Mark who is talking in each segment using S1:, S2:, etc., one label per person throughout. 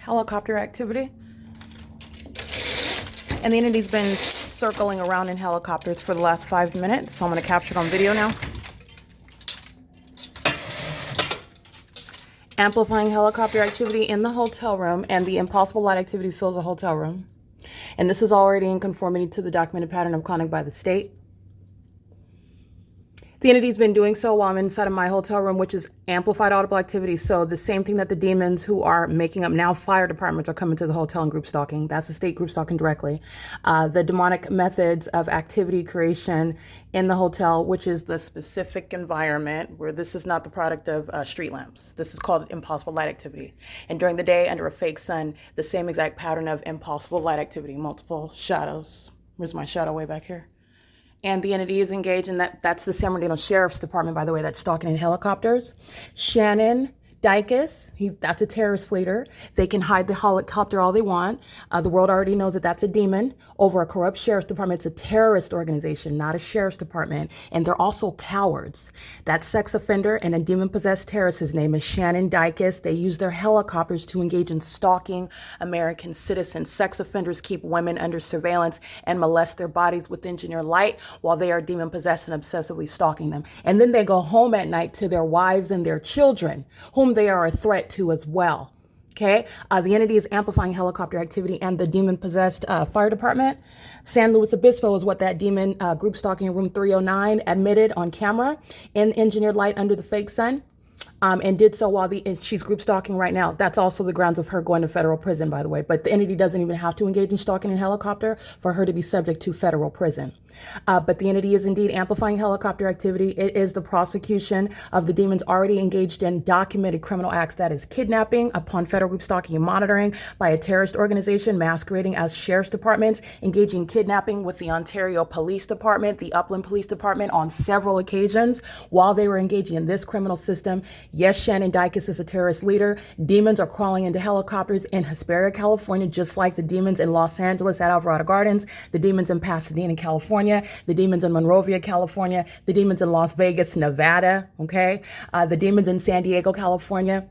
S1: helicopter activity. And the entity's been circling around in helicopters for the last 5 minutes, so I'm going to capture it on video now. Amplifying helicopter activity in the hotel room, and the impossible light activity fills the hotel room. And this is already in conformity to the documented pattern of conduct by the state. The entity's been doing so while I'm inside of my hotel room, which is amplified audible activity. So the same thing that the demons who are making up now fire departments are coming to the hotel and group stalking. That's the state group stalking directly. The demonic methods of activity creation in the hotel, which is the specific environment where this is not the product of street lamps. This is called impossible light activity. And during the day under a fake sun, the same exact pattern of impossible light activity, multiple shadows. Where's my shadow way back here? And the entity is engaged in that's the San Bernardino Sheriff's Department, by the way, that's stalking in helicopters. Shannon Dykes, that's a terrorist leader. They can hide the helicopter all they want. The world already knows that that's a demon over a corrupt sheriff's department. It's a terrorist organization, not a sheriff's department. And they're also cowards. That sex offender and a demon-possessed terrorist, his name is Shannon Dykes. They use their helicopters to engage in stalking American citizens. Sex offenders keep women under surveillance and molest their bodies with engineered light while they are demon-possessed and obsessively stalking them. And then they go home at night to their wives and their children, whom they are a threat to as well. Okay, the entity is amplifying helicopter activity and the demon-possessed fire department. San Luis Obispo is what that demon group stalking in room 309 admitted on camera in engineered light under the fake sun, and did so while she's group stalking right now. That's also the grounds of her going to federal prison, by the way. But the entity doesn't even have to engage in stalking in helicopter for her to be subject to federal prison. But the entity is indeed amplifying helicopter activity. It is the prosecution of the demons already engaged in documented criminal acts, that is kidnapping upon federal group stalking and monitoring by a terrorist organization masquerading as sheriff's departments, engaging kidnapping with the Ontario Police Department, the Upland Police Department on several occasions while they were engaging in this criminal system. Yes, Shannon Dykes is a terrorist leader. Demons are crawling into helicopters in Hesperia, California, just like the demons in Los Angeles at Alvarado Gardens, the demons in Pasadena, California, the demons in Monrovia, California, the demons in Las Vegas, Nevada, okay? The demons in San Diego, California,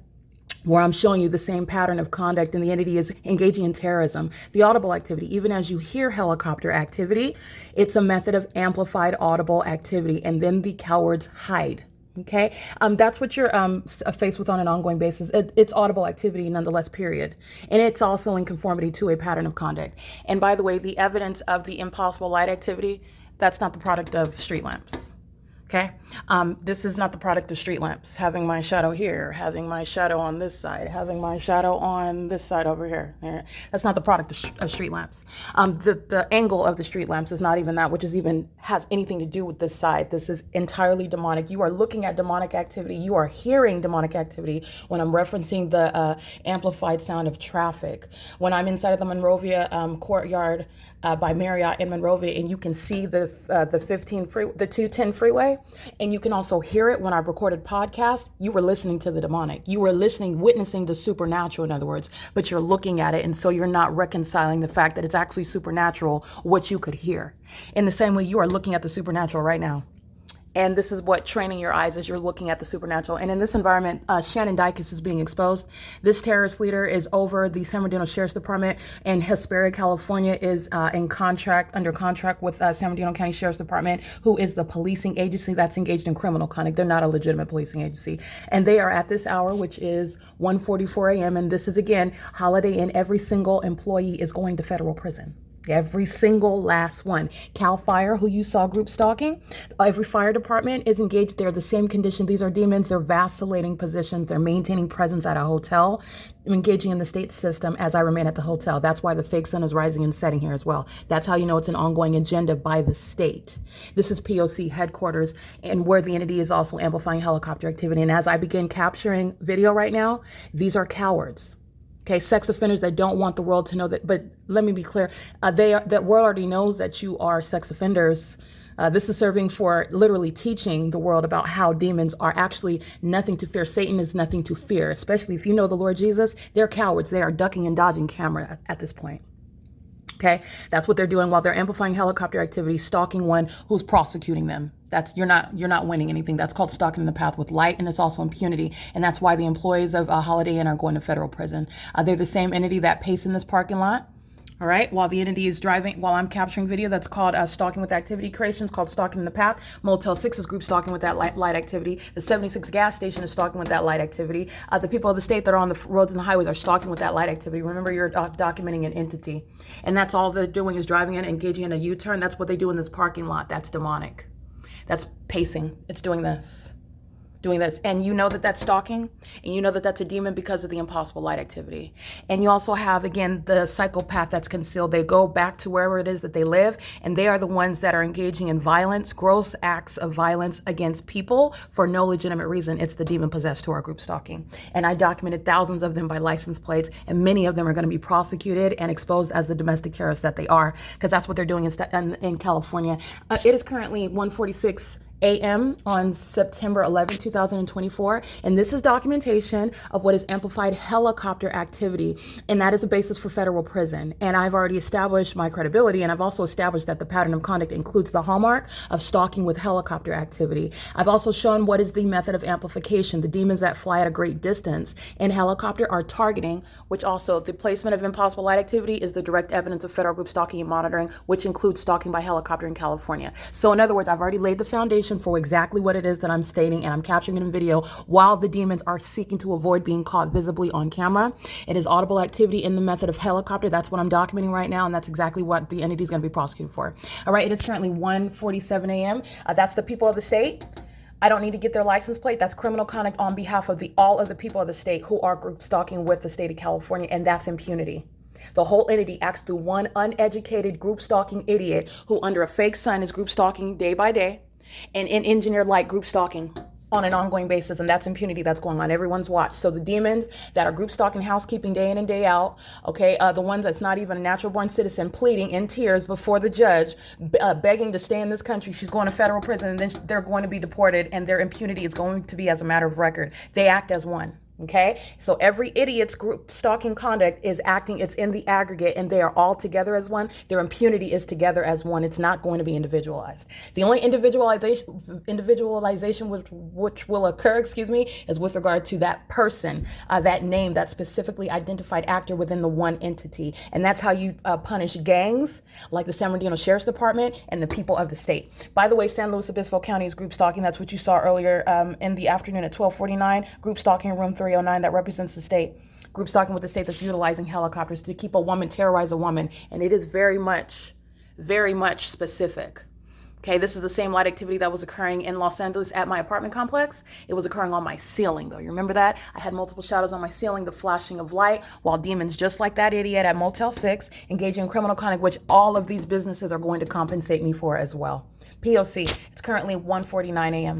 S1: where I'm showing you the same pattern of conduct, and the entity is engaging in terrorism. The audible activity, even as you hear helicopter activity, it's a method of amplified audible activity, and then the cowards hide. Okay, that's what you're faced with on an ongoing basis. It's audible activity nonetheless, period. And it's also in conformity to a pattern of conduct. And by the way, the evidence of the impossible light activity, that's not the product of street lamps. Okay, this is not the product of street lamps. Having my shadow here, having my shadow on this side, having my shadow on this side over here. That's not the product of street lamps. The angle of the street lamps is not even that, which is even has anything to do with this side. This is entirely demonic. You are looking at demonic activity. You are hearing demonic activity when I'm referencing the amplified sound of traffic. When I'm inside of the Monrovia courtyard by Marriott in Monrovia, and you can see the 210 freeway, and you can also hear it when I recorded podcasts. You were listening to the demonic. You were witnessing the supernatural, in other words, but you're looking at it, and so you're not reconciling the fact that it's actually supernatural, what you could hear. In the same way, you are looking at the supernatural right now. And this is what training your eyes as you're looking at the supernatural. And in this environment, Shannon Dykes is being exposed. This terrorist leader is over the San Bernardino Sheriff's Department, and Hesperia, California is under contract with San Bernardino County Sheriff's Department, who is the policing agency that's engaged in criminal conduct. They're not a legitimate policing agency. And they are at this hour, which is 1:44 a.m. And this is, again, Holiday Inn. Every single employee is going to federal prison. Every single last one. Cal Fire, who you saw group stalking, every fire department is engaged. They're the same condition. These are demons. They're vacillating positions. They're maintaining presence at a hotel, engaging in the state system as I remain at the hotel. That's why the fake sun is rising and setting here as well. That's how you know it's an ongoing agenda by the state. This is P.O.C. headquarters, and where the entity is also amplifying helicopter activity. And as I begin capturing video right now, these are cowards. Okay, sex offenders that don't want the world to know that. But let me be clear, that world already knows that you are sex offenders. This is serving for literally teaching the world about how demons are actually nothing to fear. Satan is nothing to fear, especially if you know the Lord Jesus. They're cowards. They are ducking and dodging camera at this point. Okay, that's what they're doing while they're amplifying helicopter activity, stalking one who's prosecuting them. That's you're not winning anything. That's called stalking in the path with light, and it's also impunity. And that's why the employees of Holiday Inn are going to federal prison. They're the same entity that paced in this parking lot. All right, while the entity is driving, while I'm capturing video, that's called stalking with activity creation. It's called stalking in the path. Motel 6 is group stalking with that light activity. The 76 gas station is stalking with that light activity. The people of the state that are on the roads and the highways are stalking with that light activity. Remember, you're documenting an entity. And that's all they're doing is driving in, engaging in a U-turn. That's what they do in this parking lot. That's demonic. That's pacing. It's doing this. And you know that that's stalking, and you know that that's a demon because of the impossible light activity. And you also have, again, the psychopath that's concealed. They go back to wherever it is that they live, and they are the ones that are engaging in violence, gross acts of violence against people for no legitimate reason. It's the demon possessed who are group stalking. And I documented thousands of them by license plates, and many of them are going to be prosecuted and exposed as the domestic terrorists that they are, because that's what they're doing in California. It is currently 1:46 a.m. on September 11, 2024. And this is documentation of what is amplified helicopter activity. And that is the basis for federal prison. And I've already established my credibility. And I've also established that the pattern of conduct includes the hallmark of stalking with helicopter activity. I've also shown what is the method of amplification. The demons that fly at a great distance in helicopter are targeting, which also the placement of impossible light activity is the direct evidence of federal group stalking and monitoring, which includes stalking by helicopter in California. So in other words, I've already laid the foundation for exactly what it is that I'm stating, and I'm capturing it in video while the demons are seeking to avoid being caught visibly on camera. It is audible activity in the method of helicopter. That's what I'm documenting right now, and that's exactly what the entity is going to be prosecuted for. All right, it is currently 1:47 a.m. That's the people of the state. I don't need to get their license plate. That's criminal conduct on behalf of all of the people of the state who are group stalking with the state of California, and that's impunity. The whole entity acts through one uneducated group stalking idiot who under a fake sun is group stalking day by day, and in engineered light group stalking on an ongoing basis, and that's impunity that's going on everyone's watch. So the demons that are group stalking housekeeping day in and day out, okay, the ones that's not even a natural born citizen pleading in tears before the judge, begging to stay in this country, she's going to federal prison, and then they're going to be deported, and their impunity is going to be as a matter of record. They act as one. Okay, so every idiot's group stalking conduct is acting, it's in the aggregate, and they are all together as one. Their impunity is together as one. It's not going to be individualized. The only individualization which will occur, is with regard to that person, that name, that specifically identified actor within the one entity. And that's how you punish gangs like the San Bernardino Sheriff's Department and the people of the state. By the way, San Luis Obispo County is group stalking. That's what you saw earlier in the afternoon at 12:49. Group stalking, room 309, that represents the state. Group stalking with the state that's utilizing helicopters to keep a woman, terrorize a woman. And it is very much specific. Okay, this is the same light activity that was occurring in Los Angeles at my apartment complex. It was occurring on my ceiling, though. You remember that? I had multiple shadows on my ceiling, the flashing of light, while demons just like that idiot at Motel 6 engaging in criminal conduct, which all of these businesses are going to compensate me for as well. P.O.C. It's currently 1:49 a.m.